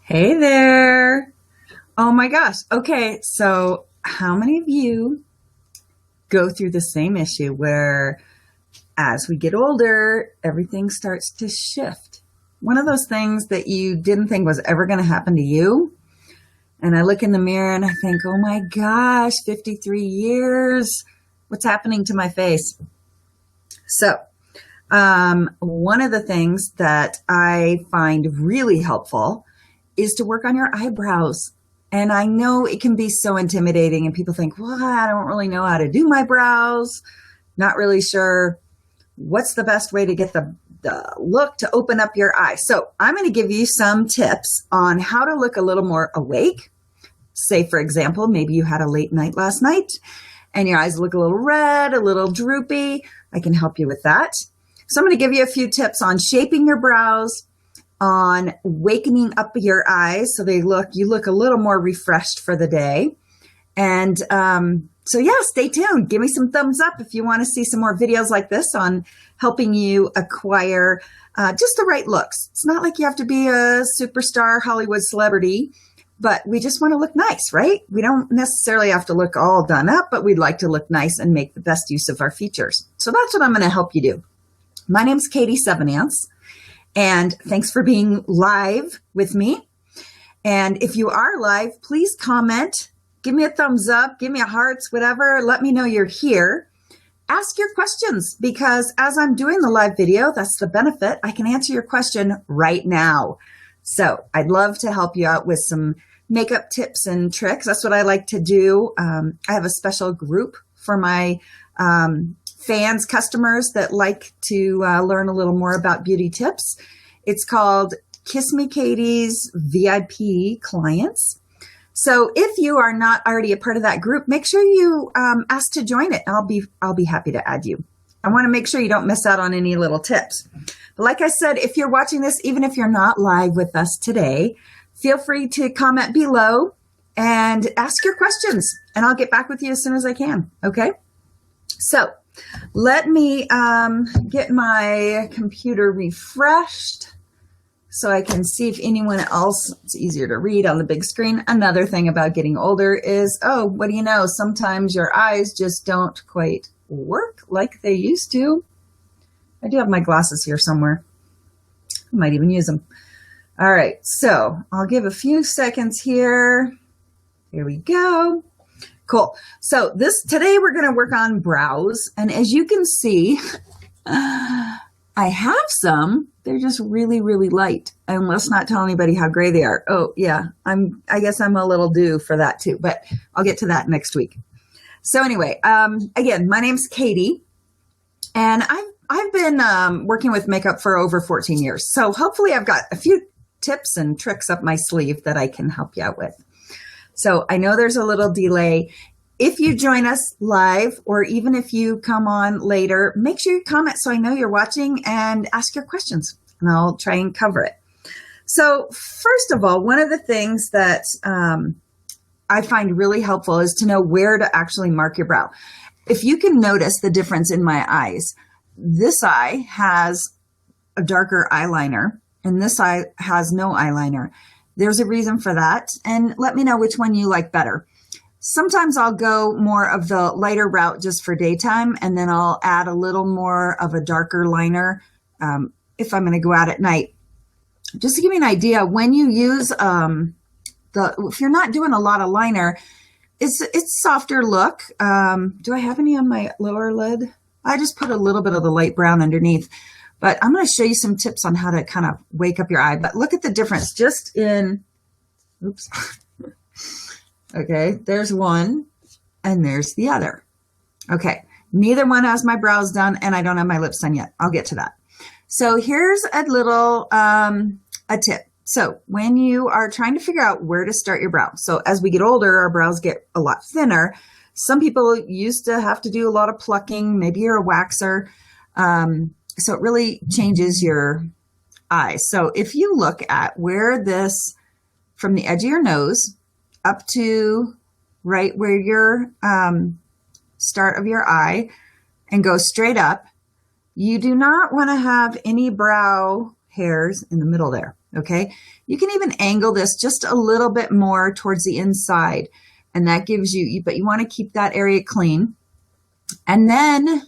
Hey there. Oh my gosh. Okay. So, how many of you go through the same issue where as we get older, everything starts to shift? One of those things that you didn't think was ever going to happen to you. And I look in the mirror and I think, oh my gosh, 53 years. What's happening to my face? So, one of the things that I find really helpful is to work on your eyebrows. And I know it can be so intimidating and people think, well, I don't really know how to do my brows. Not really sure what's the best way to get the look to open up your eyes. So I'm going to give you some tips on how to look a little more awake. Say, for example, maybe you had a late night last night and your eyes look a little red, a little droopy. I can help you with that. So I'm going to give you a few tips on shaping your brows, on wakening up your eyes so you look a little more refreshed for the day. And so yeah, stay tuned. Give me some thumbs up if you want to see some more videos like this on helping you acquire just the right looks. It's not like you have to be a superstar Hollywood celebrity, but we just want to look nice, right? We don't necessarily have to look all done up, but we'd like to look nice and make the best use of our features. So that's what I'm going to help you do. My name's Katie Sevenance. And thanks for being live with me. And if you are live, please comment, give me a thumbs up, give me a hearts, whatever. Let me know you're here. Ask your questions because as I'm doing the live video, that's the benefit. I can answer your question right now. So I'd love to help you out with some makeup tips and tricks. That's what I like to do. I have a special group for my fans, customers that like to learn a little more about beauty tips. It's called Kiss Me Katie's VIP clients. So if you are not already a part of that group, make sure you ask to join it. I'll be happy to add you. I want to make sure you don't miss out on any little tips. But like I said, if you're watching this, even if you're not live with us today, feel free to comment below and ask your questions, and I'll get back with you as soon as I can. Okay? So let me get my computer refreshed so I can see if anyone else, it's easier to read on the big screen. Another thing about getting older is, oh, what do you know? Sometimes your eyes just don't quite work like they used to. I do have my glasses here somewhere. I might even use them. All right, so I'll give a few seconds here. Here we go. Cool. So today we're going to work on brows. And as you can see, I have some. They're just really, really light. And let's not tell anybody how gray they are. Oh, yeah. I guess I'm a little due for that too, but I'll get to that next week. So anyway, again, my name's Katie, and I've been working with makeup for over 14 years. So hopefully I've got a few tips and tricks up my sleeve that I can help you out with. So I know there's a little delay. If you join us live, or even if you come on later, make sure you comment so I know you're watching and ask your questions, and I'll try and cover it. So first of all, one of the things that I find really helpful is to know where to actually mark your brow. If you can notice the difference in my eyes, this eye has a darker eyeliner and this eye has no eyeliner. There's a reason for that, and let me know which one you like better. Sometimes I'll go more of the lighter route just for daytime, and then I'll add a little more of a darker liner if I'm going to go out at night. Just to give you an idea, when you use if you're not doing a lot of liner, it's softer look. Do I have any on my lower lid? I just put a little bit of the light brown underneath. But I'm going to show you some tips on how to kind of wake up your eye. But look at the difference just in, oops. Okay, there's one and there's the other. Okay, neither one has my brows done and I don't have my lips done yet. I'll get to that. So here's a little a tip. So when you are trying to figure out where to start your brow, so as we get older, our brows get a lot thinner. Some people used to have to do a lot of plucking. Maybe you're a waxer. So it really changes your eyes. So if you look at where this, from the edge of your nose up to right where your start of your eye and go straight up, you do not want to have any brow hairs in the middle there. Okay, you can even angle this just a little bit more towards the inside, and that gives you, but you want to keep that area clean. And then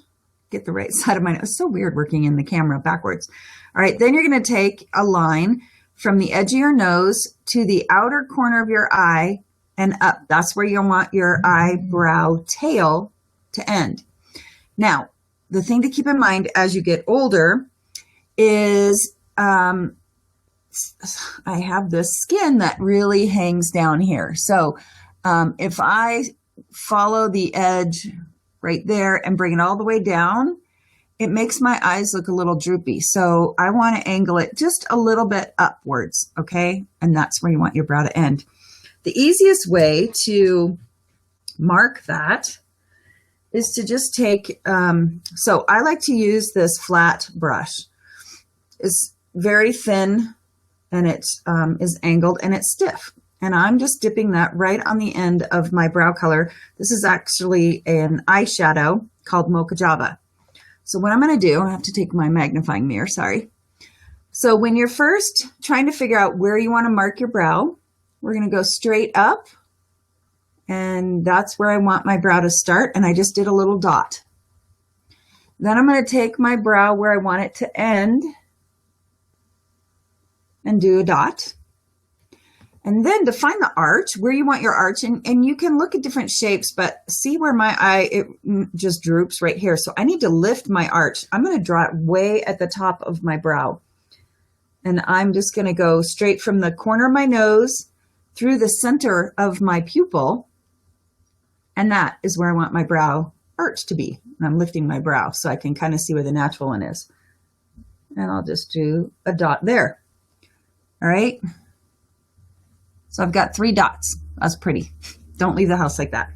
get the right side of my nose. It's so weird working in the camera backwards. All right, then you're going to take a line from the edge of your nose to the outer corner of your eye and up. That's where you want your eyebrow tail to end. Now, the thing to keep in mind as you get older is I have this skin that really hangs down here. So if I follow the edge right there and bring it all the way down, it makes my eyes look a little droopy. So I want to angle it just a little bit upwards, okay? And that's where you want your brow to end. The easiest way to mark that is to just take, so I like to use this flat brush. It's very thin and it is angled and it's stiff. And I'm just dipping that right on the end of my brow color. This is actually an eyeshadow called Mocha Java. So what I'm going to do, I have to take my magnifying mirror, sorry. So when you're first trying to figure out where you want to mark your brow, we're going to go straight up. And that's where I want my brow to start. And I just did a little dot. Then I'm going to take my brow where I want it to end and do a dot. And then to find the arch, where you want your arch, and you can look at different shapes, but see where my eye, it just droops right here. So I need to lift my arch. I'm going to draw it way at the top of my brow. And I'm just going to go straight from the corner of my nose through the center of my pupil. And that is where I want my brow arch to be. And I'm lifting my brow so I can kind of see where the natural one is. And I'll just do a dot there. All right. So I've got 3 dots. That's pretty. Don't leave the house like that.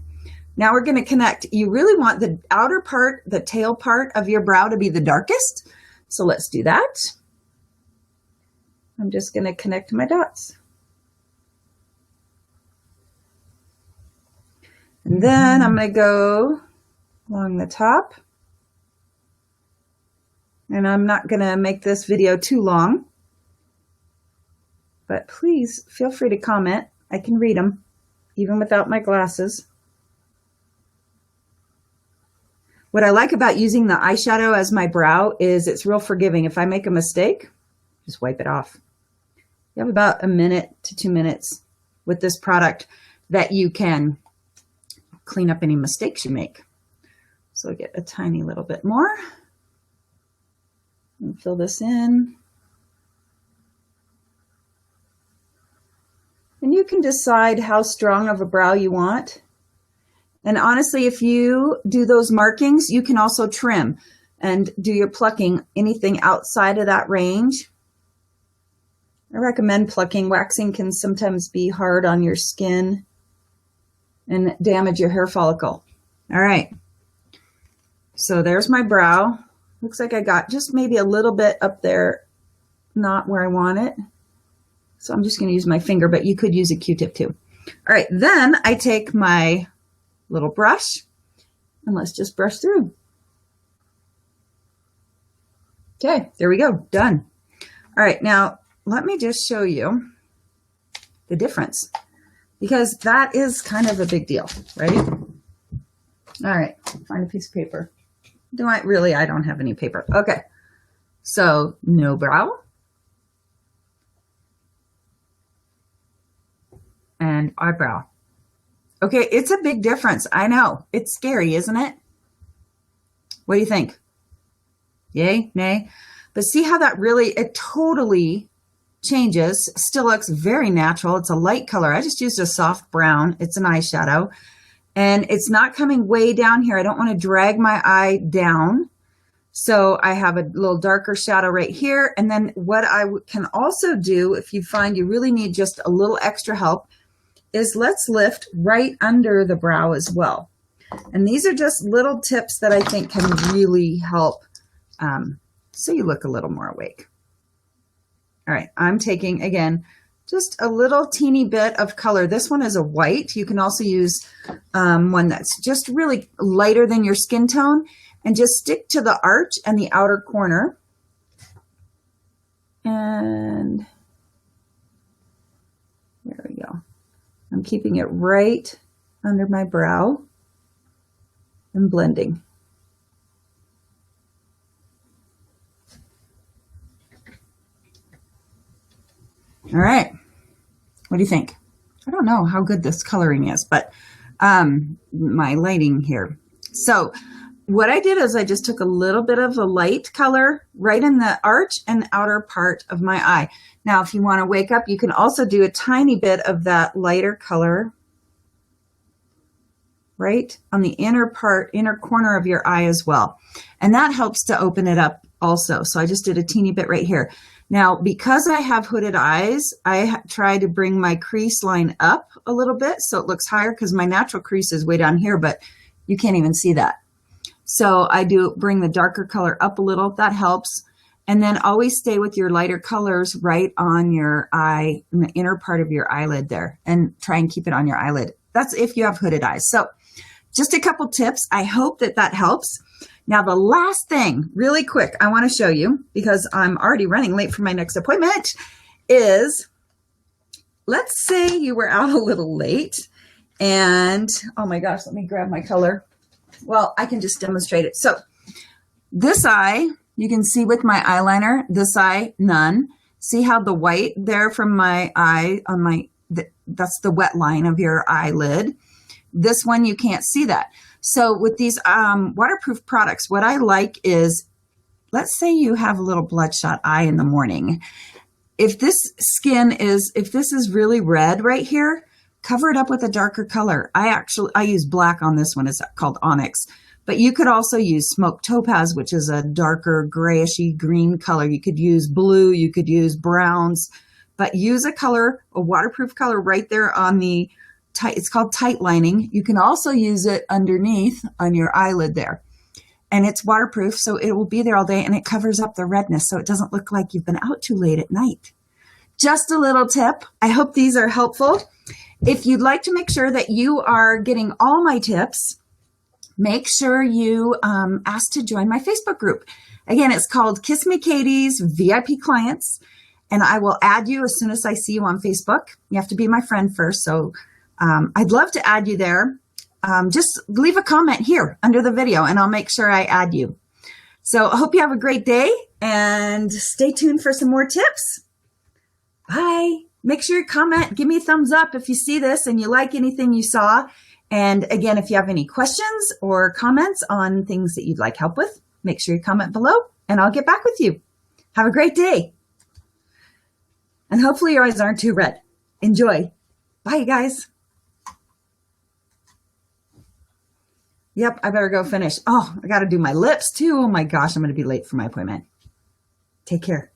Now we're going to connect. You really want the outer part, the tail part of your brow to be the darkest. So let's do that. I'm just going to connect my dots. And then I'm going to go along the top. And I'm not going to make this video too long. But please feel free to comment. I can read them, even without my glasses. What I like about using the eyeshadow as my brow is it's real forgiving. If I make a mistake, just wipe it off. You have about 1 minute to 2 minutes with this product that you can clean up any mistakes you make. So I get a tiny little bit more. And fill this in. And you can decide how strong of a brow you want. And honestly, if you do those markings, you can also trim and do your plucking anything outside of that range. I recommend plucking. Waxing can sometimes be hard on your skin and damage your hair follicle. All right. So there's my brow. Looks like I got just maybe a little bit up there, not where I want it. So I'm just going to use my finger, but you could use a Q-tip too. All right, then I take my little brush and let's just brush through. Okay, there we go, done. All right, now let me just show you the difference because that is kind of a big deal, right? All right, find a piece of paper. I don't have any paper. Okay, so no brow. And eyebrow. Okay, it's a big difference. I know. It's scary, isn't it? What do you think? Yay? Nay? But see how that really, it totally changes. Still looks very natural. It's a light color. I just used a soft brown. It's an eyeshadow. And it's not coming way down here. I don't want to drag my eye down. So I have a little darker shadow right here. And then what I can also do, if you find you really need just a little extra help, is let's lift right under the brow as well. And these are just little tips that I think can really help so you look a little more awake. All right, I'm taking, again, just a little teeny bit of color. This one is a white. You can also use one that's just really lighter than your skin tone and just stick to the arch and the outer corner. And I'm keeping it right under my brow and blending. All right. What do you think? I don't know how good this coloring is, but my lighting here. So what I did is I just took a little bit of a light color right in the arch and outer part of my eye. Now, if you want to wake up, you can also do a tiny bit of that lighter color right on the inner corner of your eye as well. And that helps to open it up also. So I just did a teeny bit right here. Now, because I have hooded eyes, I try to bring my crease line up a little bit so it looks higher, because my natural crease is way down here, but you can't even see that. So I do bring the darker color up a little. That helps. And then always stay with your lighter colors right on your eye, in the inner part of your eyelid there, and try and keep it on your eyelid. That's if you have hooded eyes. So just a couple tips. I hope that that helps. Now, the last thing, really quick, I want to show you, because I'm already running late for my next appointment, is let's say you were out a little late and, oh my gosh, let me grab my color. Well, I can just demonstrate it. So this eye, you can see with my eyeliner, this eye, none. See how the white there from my eye on my, that's the wet line of your eyelid. This one, you can't see that. So with these waterproof products, what I like is, let's say you have a little bloodshot eye in the morning. If this is really red right here, cover it up with a darker color. I use black on this one. It's called Onyx. But you could also use smoked topaz, which is a darker grayishy green color. You could use blue. You could use browns. But use a color, a waterproof color right there on the tight. It's called tight lining. You can also use it underneath on your eyelid there. And it's waterproof, so it will be there all day, and it covers up the redness so it doesn't look like you've been out too late at night. Just a little tip. I hope these are helpful. If you'd like to make sure that you are getting all my tips, make sure you ask to join my Facebook group. Again, it's called Kiss Me Katie's VIP Clients, and I will add you as soon as I see you on Facebook. You have to be my friend first, so I'd love to add you there. Just leave a comment here under the video and I'll make sure I add you. So I hope you have a great day and stay tuned for some more tips. Bye. Make sure you comment, give me a thumbs up if you see this and you like anything you saw. And again, if you have any questions or comments on things that you'd like help with, make sure you comment below and I'll get back with you. Have a great day. And hopefully your eyes aren't too red. Enjoy. Bye, you guys. Yep, I better go finish. Oh, I got to do my lips too. Oh my gosh, I'm going to be late for my appointment. Take care.